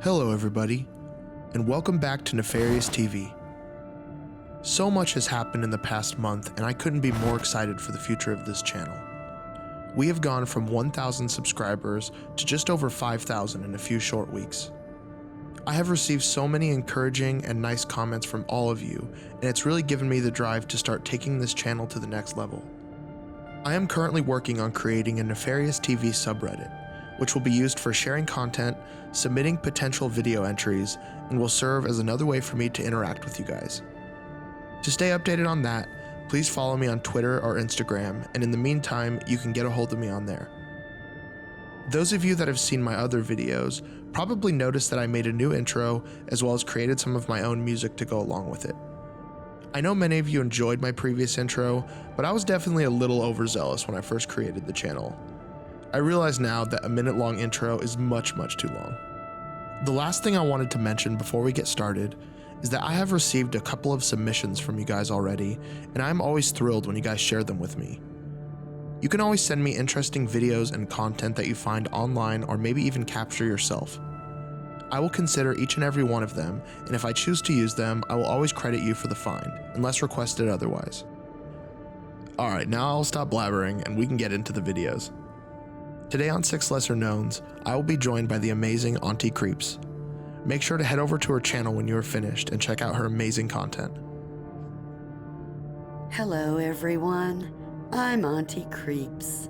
Hello everybody, and welcome back to Nefarious TV. So much has happened in the past month, and I couldn't be more excited for the future of this channel. We have gone from 1,000 subscribers to just over 5,000 in a few short weeks. I have received so many encouraging and nice comments from all of you, and it's really given me the drive to start taking this channel to the next level. I am currently working on creating a Nefarious TV subreddit, which will be used for sharing content, submitting potential video entries, and will serve as another way for me to interact with you guys. To stay updated on that, please follow me on Twitter or Instagram, and in the meantime, you can get a hold of me on there. Those of you that have seen my other videos probably noticed that I made a new intro as well as created some of my own music to go along with it. I know many of you enjoyed my previous intro, but I was definitely a little overzealous when I first created the channel. I realize now that a minute-long intro is much too long. The last thing I wanted to mention before we get started is that I have received a couple of submissions from you guys already, and I'm always thrilled when you guys share them with me. You can always send me interesting videos and content that you find online or maybe even capture yourself. I will consider each and every one of them, and if I choose to use them, I will always credit you for the find, unless requested otherwise. Alright, now I'll stop blabbering and we can get into the videos. Today on 6 Lesser Knowns, I will be joined by the amazing Auntie Creeps. Make sure to head over to her channel when you are finished and check out her amazing content. Hello everyone, I'm Auntie Creeps.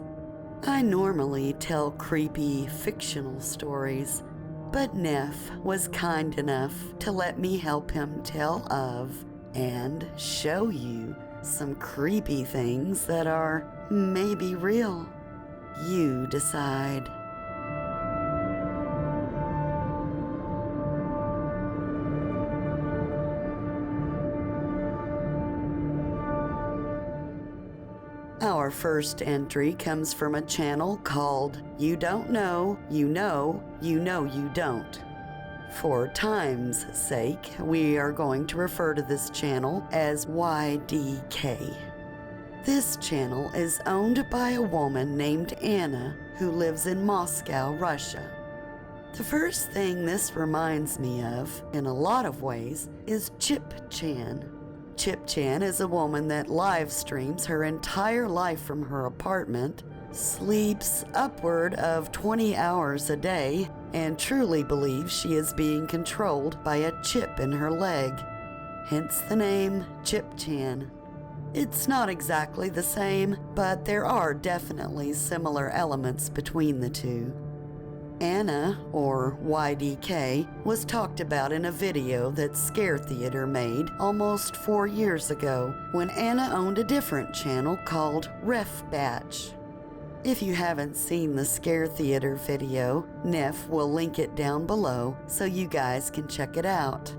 I normally tell creepy fictional stories, but Nef was kind enough to let me help him tell of and show you some creepy things that are maybe real. You decide. Our first entry comes from a channel called You Don't Know, You Know, You Know You Don't. For time's sake, we are going to refer to this channel as YDK. This channel is owned by a woman named Anna who lives in Moscow, Russia. The first thing this reminds me of, in a lot of ways, is Chip Chan. Chip Chan is a woman that live streams her entire life from her apartment, sleeps upward of 20 hours a day, and truly believes she is being controlled by a chip in her leg. Hence the name Chip Chan. It's not exactly the same, but there are definitely similar elements between the two. Anna, or YDK, was talked about in a video that Scare Theater made almost 4 years ago when Anna owned a different channel called Revamped. If you haven't seen the Scare Theater video, Nef will link it down below so you guys can check it out.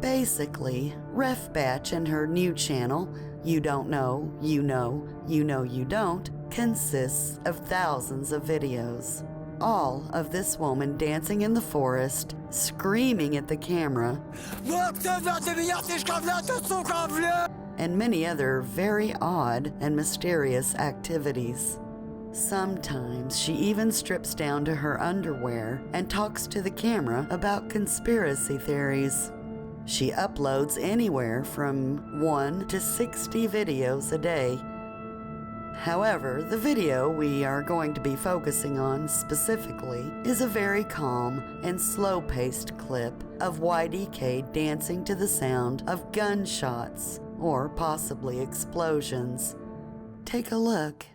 Basically, Revamped and her new channel, You Don't Know, You Know, You Know You Don't, consists of thousands of videos. All of this woman dancing in the forest, screaming at the camera, and many other very odd and mysterious activities. Sometimes she even strips down to her underwear and talks to the camera about conspiracy theories. She uploads anywhere from 1 to 60 videos a day. However, the video we are going to be focusing on specifically is a very calm and slow-paced clip of YDK dancing to the sound of gunshots or possibly explosions. Take a look.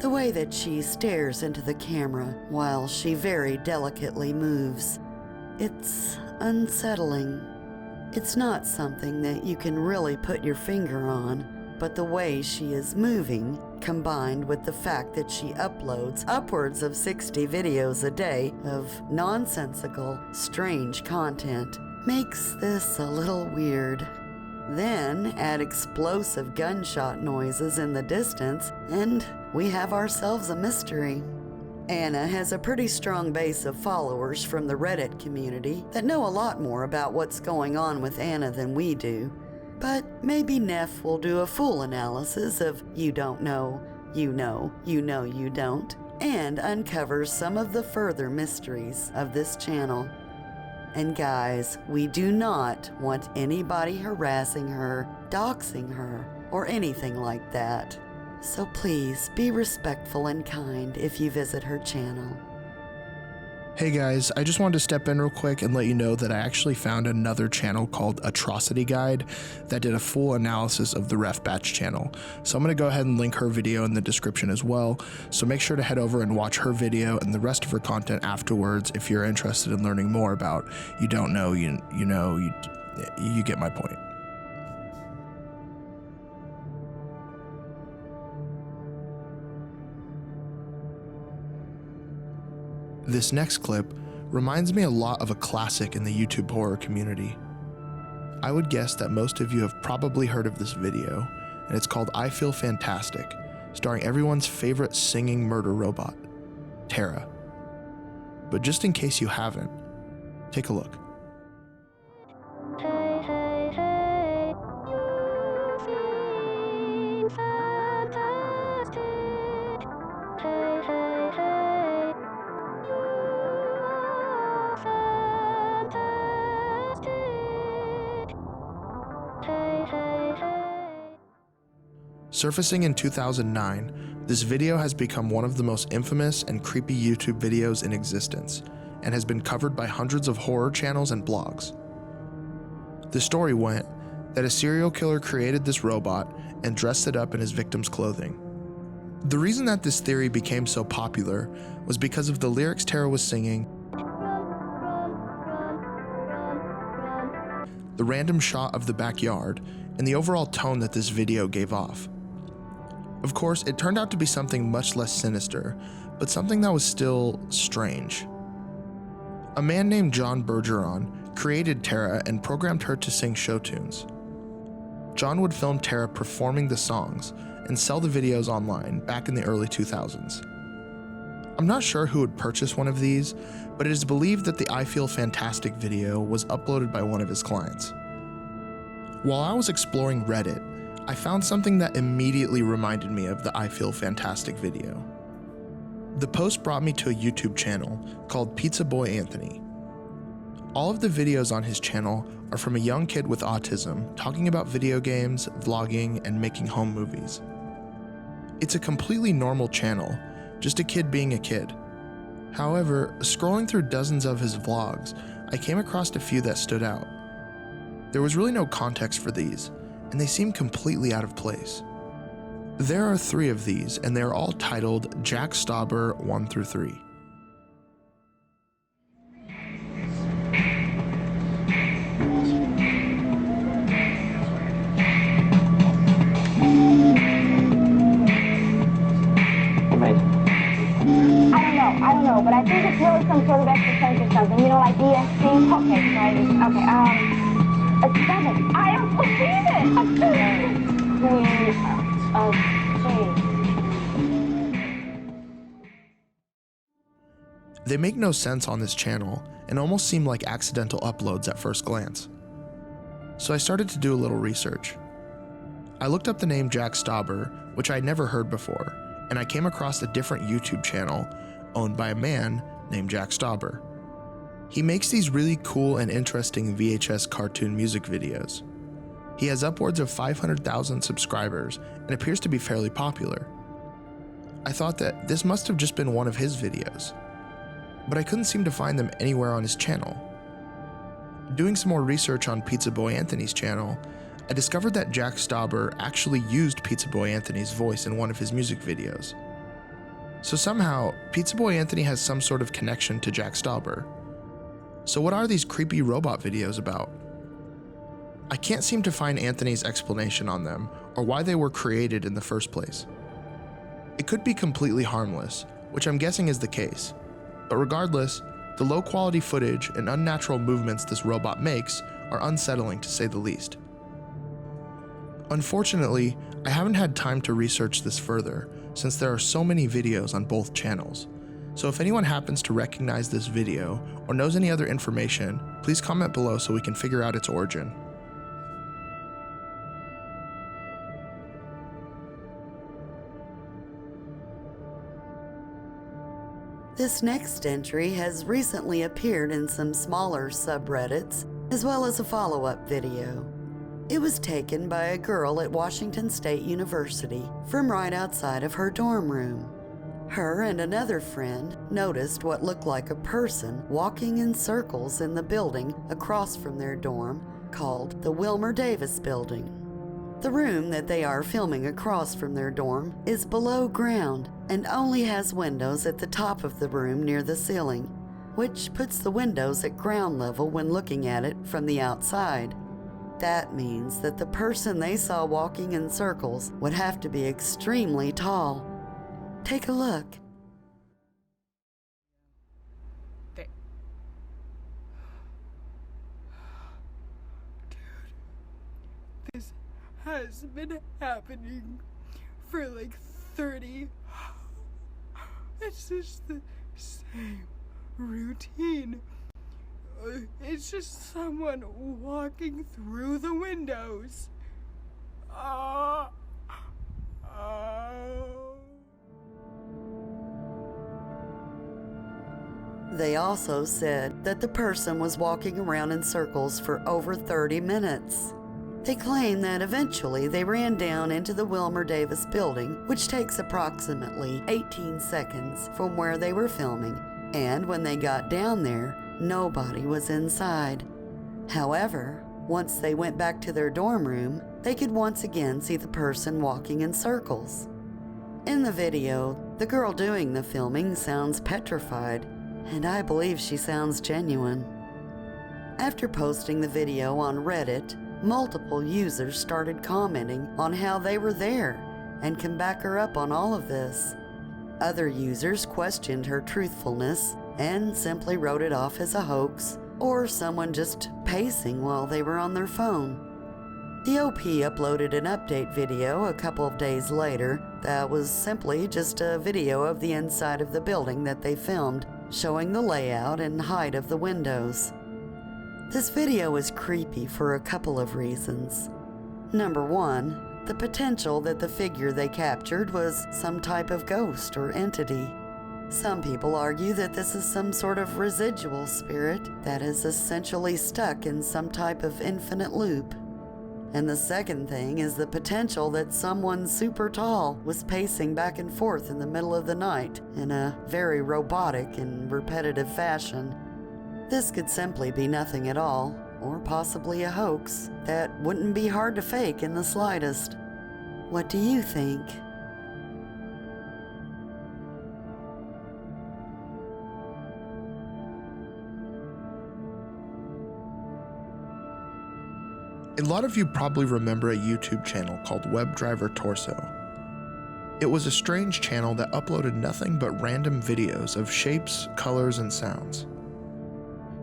The way that she stares into the camera while she very delicately moves, it's unsettling. It's not something that you can really put your finger on, but the way she is moving, combined with the fact that she uploads upwards of 60 videos a day of nonsensical, strange content, makes this a little weird. Then add explosive gunshot noises in the distance, and we have ourselves a mystery. Anna has a pretty strong base of followers from the Reddit community that know a lot more about what's going on with Anna than we do. But maybe Neff will do a full analysis of You Don't Know, You Know, You Know You Don't, and uncover some of the further mysteries of this channel. And guys, we do not want anybody harassing her, doxing her, or anything like that. So please be respectful and kind if you visit her channel. Hey guys, I just wanted to step in real quick and let you know that I actually found another channel called Atrocity Guide that did a full analysis of the Ref Batch channel. So I'm going to go ahead and link her video in the description as well. So make sure to head over and watch her video and the rest of her content afterwards if you're interested in learning more about You Don't Know, You Know, you get my point. This next clip reminds me a lot of a classic in the YouTube horror community. I would guess that most of you have probably heard of this video, and it's called I Feel Fantastic, starring everyone's favorite singing murder robot, Tara. But just in case you haven't, take a look. Surfacing in 2009, this video has become one of the most infamous and creepy YouTube videos in existence, and has been covered by hundreds of horror channels and blogs. The story went that a serial killer created this robot and dressed it up in his victim's clothing. The reason that this theory became so popular was because of the lyrics Tara was singing, the random shot of the backyard, and the overall tone that this video gave off. Of course, it turned out to be something much less sinister, but something that was still strange. A man named John Bergeron created Tara and programmed her to sing show tunes. John would film Tara performing the songs and sell the videos online back in the early 2000s. I'm not sure who would purchase one of these, but it is believed that the I Feel Fantastic video was uploaded by one of his clients. While I was exploring Reddit, I found something that immediately reminded me of the I Feel Fantastic video. The post brought me to a YouTube channel called Pizzaboyanthony. All of the videos on his channel are from a young kid with autism talking about video games, vlogging, and making home movies. It's a completely normal channel, just a kid being a kid. However, scrolling through dozens of his vlogs, I came across a few that stood out. There was really no context for these, and they seemed completely out of place. There are 3 of these, and they are all titled Jack Stauber 1 through 3. I don't know, but I think it's really some sort of exercise or something, you know, like ESP. Okay, right, a 7. I don't believe it! They make no sense on this channel and almost seem like accidental uploads at first glance. So I started to do a little research. I looked up the name Jack Stauber, which I had never heard before, and I came across a different YouTube channel owned by a man named Jack Stauber. He makes these really cool and interesting VHS cartoon music videos. He has upwards of 500,000 subscribers and appears to be fairly popular. I thought that this must have just been one of his videos, but I couldn't seem to find them anywhere on his channel. Doing some more research on Pizzaboyanthony's channel, I discovered that Jack Stauber actually used Pizzaboyanthony's voice in one of his music videos. So somehow, Pizzaboyanthony has some sort of connection to Jack Stauber. So what are these creepy robot videos about? I can't seem to find Anthony's explanation on them or why they were created in the first place. It could be completely harmless, which I'm guessing is the case, but regardless, the low quality footage and unnatural movements this robot makes are unsettling to say the least. Unfortunately, I haven't had time to research this further since there are so many videos on both channels, so if anyone happens to recognize this video or knows any other information, please comment below so we can figure out its origin. This next entry has recently appeared in some smaller subreddits, as well as a follow-up video. It was taken by a girl at Washington State University from right outside of her dorm room. Her and another friend noticed what looked like a person walking in circles in the building across from their dorm called the Willmar Davis building. The room that they are filming across from their dorm is below ground and only has windows at the top of the room near the ceiling, which puts the windows at ground level when looking at it from the outside. That means that the person they saw walking in circles would have to be extremely tall. Take a look. This has been happening for like 30. It's just the same routine. It's just someone walking through the windows. They also said that the person was walking around in circles for over 30 minutes. They claim that eventually they ran down into the Willmar Davis building, which takes approximately 18 seconds from where they were filming, and when they got down there, nobody was inside. However, once they went back to their dorm room, they could once again see the person walking in circles. In the video, the girl doing the filming sounds petrified, and I believe she sounds genuine. After posting the video on Reddit, multiple users started commenting on how they were there and can back her up on all of this. Other users questioned her truthfulness and simply wrote it off as a hoax or someone just pacing while they were on their phone. The OP uploaded an update video a couple of days later that was simply just a video of the inside of the building that they filmed, showing the layout and height of the windows. This video is creepy for a couple of reasons. Number one, the potential that the figure they captured was some type of ghost or entity. Some people argue that this is some sort of residual spirit that is essentially stuck in some type of infinite loop. And the second thing is the potential that someone super tall was pacing back and forth in the middle of the night in a very robotic and repetitive fashion. This could simply be nothing at all, or possibly a hoax that wouldn't be hard to fake in the slightest. What do you think? A lot of you probably remember a YouTube channel called WebDriver Torso. It was a strange channel that uploaded nothing but random videos of shapes, colors, and sounds.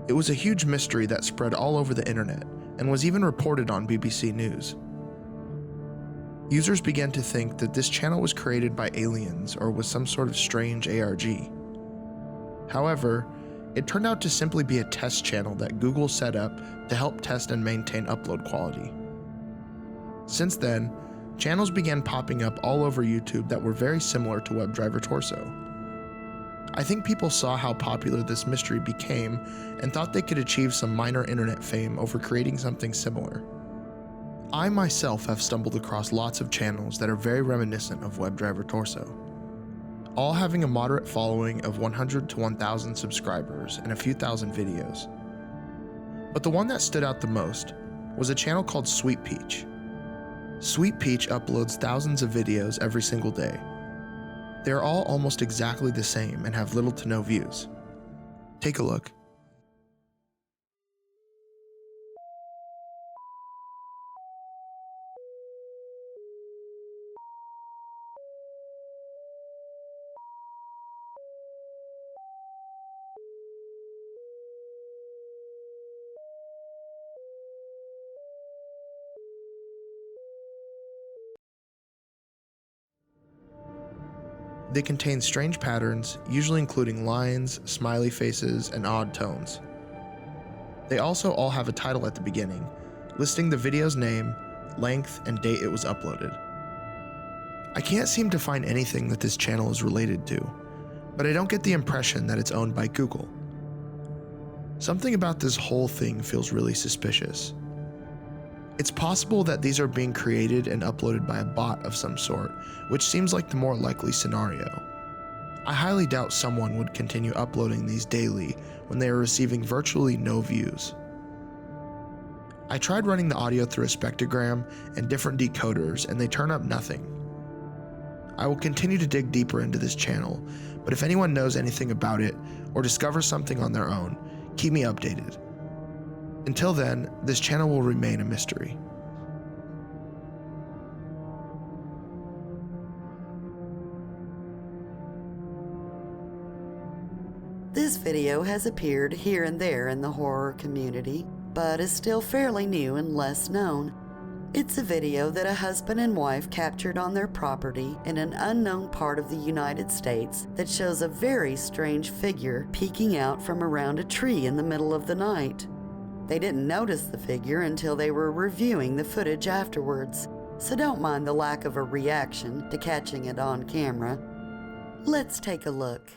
It was a huge mystery that spread all over the internet and was even reported on BBC News. Users began to think that this channel was created by aliens or was some sort of strange ARG. However, it turned out to simply be a test channel that Google set up to help test and maintain upload quality. Since then, channels began popping up all over YouTube that were very similar to WebDriver Torso. I think people saw how popular this mystery became and thought they could achieve some minor internet fame over creating something similar. I myself have stumbled across lots of channels that are very reminiscent of WebDriver Torso, all having a moderate following of 100 to 1,000 subscribers and a few thousand videos. But the one that stood out the most was a channel called Sweet Peach. Sweet Peach uploads thousands of videos every single day. They are all almost exactly the same and have little to no views. Take a look. They contain strange patterns, usually including lines, smiley faces, and odd tones. They also all have a title at the beginning, listing the video's name, length, and date it was uploaded. I can't seem to find anything that this channel is related to, but I don't get the impression that it's owned by Google. Something about this whole thing feels really suspicious. It's possible that these are being created and uploaded by a bot of some sort, which seems like the more likely scenario. I highly doubt someone would continue uploading these daily when they are receiving virtually no views. I tried running the audio through a spectrogram and different decoders, and they turn up nothing. I will continue to dig deeper into this channel, but if anyone knows anything about it or discovers something on their own, keep me updated. Until then, this channel will remain a mystery. This video has appeared here and there in the horror community, but is still fairly new and less known. It's a video that a husband and wife captured on their property in an unknown part of the United States that shows a very strange figure peeking out from around a tree in the middle of the night. They didn't notice the figure until they were reviewing the footage afterwards, so don't mind the lack of a reaction to catching it on camera. Let's take a look.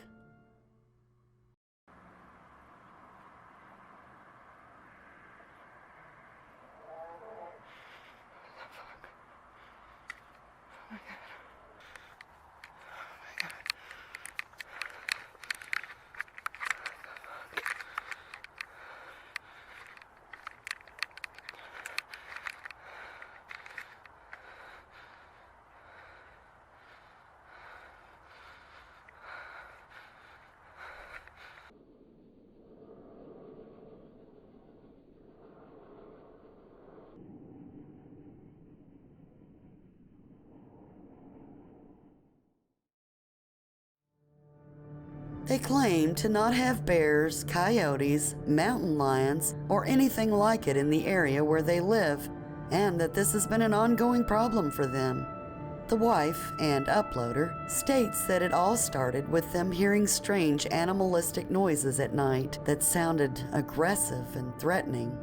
They claim to not have bears, coyotes, mountain lions, or anything like it in the area where they live, and that this has been an ongoing problem for them. The wife and uploader states that it all started with them hearing strange animalistic noises at night that sounded aggressive and threatening.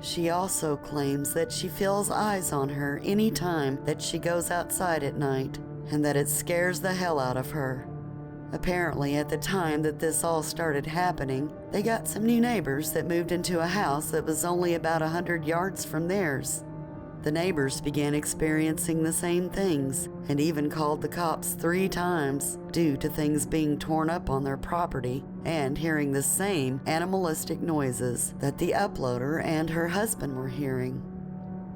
She also claims that she feels eyes on her any time that she goes outside at night, and that it scares the hell out of her. Apparently, at the time that this all started happening, they got some new neighbors that moved into a house that was only about 100 yards from theirs. The neighbors began experiencing the same things and even called the cops 3 times due to things being torn up on their property and hearing the same animalistic noises that the uploader and her husband were hearing.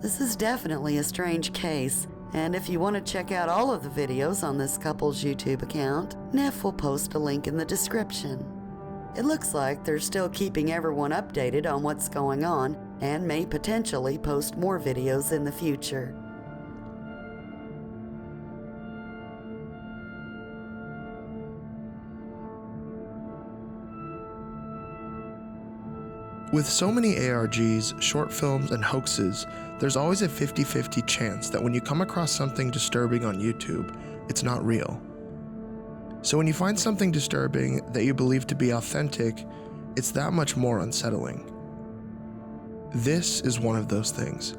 This is definitely a strange case, and if you want to check out all of the videos on this couple's YouTube account, Nef will post a link in the description. It looks like they're still keeping everyone updated on what's going on and may potentially post more videos in the future. With so many ARGs, short films, and hoaxes, there's always a 50-50 chance that when you come across something disturbing on YouTube, it's not real. So when you find something disturbing that you believe to be authentic, it's that much more unsettling. This is one of those things.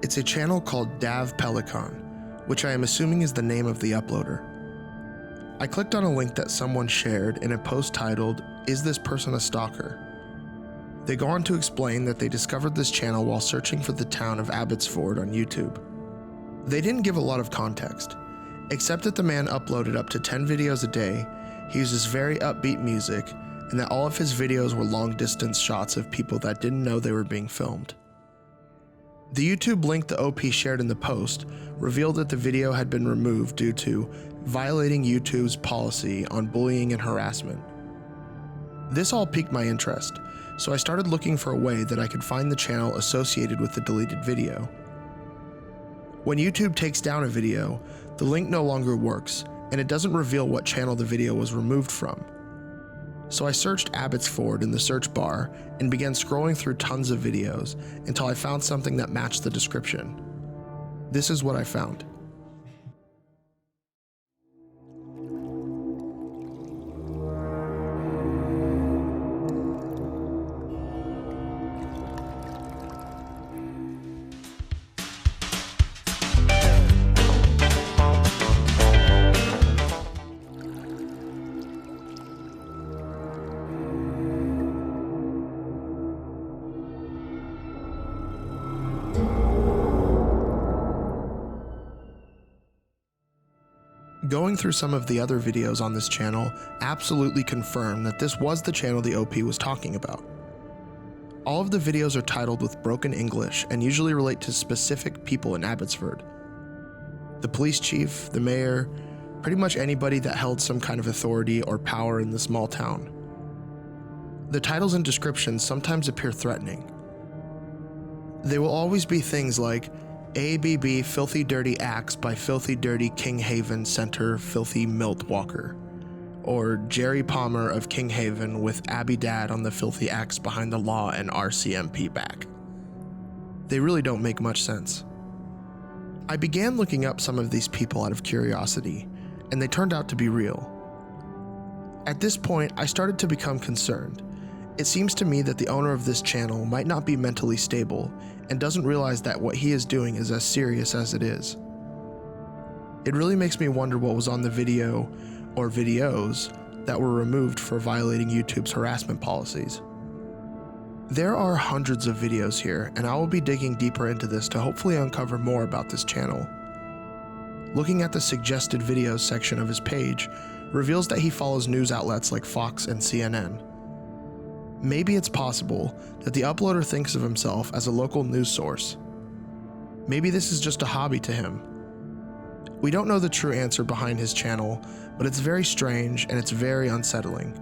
It's a channel called Davic On, which I am assuming is the name of the uploader. I clicked on a link that someone shared in a post titled, "Is this person a stalker?" They go on to explain that they discovered this channel while searching for the town of Abbotsford on YouTube. They didn't give a lot of context, except that the man uploaded up to 10 videos a day, he uses very upbeat music, and that all of his videos were long-distance shots of people that didn't know they were being filmed. The YouTube link the OP shared in the post revealed that the video had been removed due to violating YouTube's policy on bullying and harassment. This all piqued my interest, so I started looking for a way that I could find the channel associated with the deleted video. When YouTube takes down a video, the link no longer works, and it doesn't reveal what channel the video was removed from. So I searched Abbotsford in the search bar and began scrolling through tons of videos until I found something that matched the description. This is what I found. Going through some of the other videos on this channel absolutely confirmed that this was the channel the OP was talking about. All of the videos are titled with broken English and usually relate to specific people in Abbotsford. The police chief, the mayor, pretty much anybody that held some kind of authority or power in the small town. The titles and descriptions sometimes appear threatening. They will always be things like ABB Filthy Dirty Axe by Filthy Dirty King Haven Center Filthy Milt Walker, or Jerry Palmer of King Haven with Abby Dad on the filthy axe behind the law and RCMP back. They really don't make much sense. I began looking up some of these people out of curiosity, and they turned out to be real. At this point, I started to become concerned. It seems to me that the owner of this channel might not be mentally stable and doesn't realize that what he is doing is as serious as it is. It really makes me wonder what was on the video or videos that were removed for violating YouTube's harassment policies. There are hundreds of videos here, and I will be digging deeper into this to hopefully uncover more about this channel. Looking at the suggested videos section of his page reveals that he follows news outlets like Fox and CNN. Maybe it's possible that the uploader thinks of himself as a local news source. Maybe this is just a hobby to him. We don't know the true answer behind his channel, but it's very strange and it's very unsettling.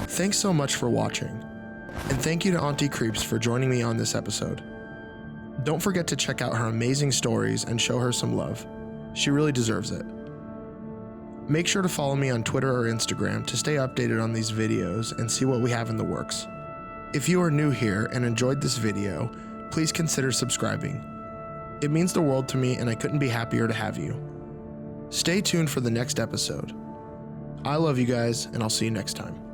Thanks so much for watching, and thank you to Auntie Creeps for joining me on this episode. Don't forget to check out her amazing stories and show her some love. She really deserves it. Make sure to follow me on Twitter or Instagram to stay updated on these videos and see what we have in the works. If you are new here and enjoyed this video, please consider subscribing. It means the world to me and I couldn't be happier to have you. Stay tuned for the next episode. I love you guys, and I'll see you next time.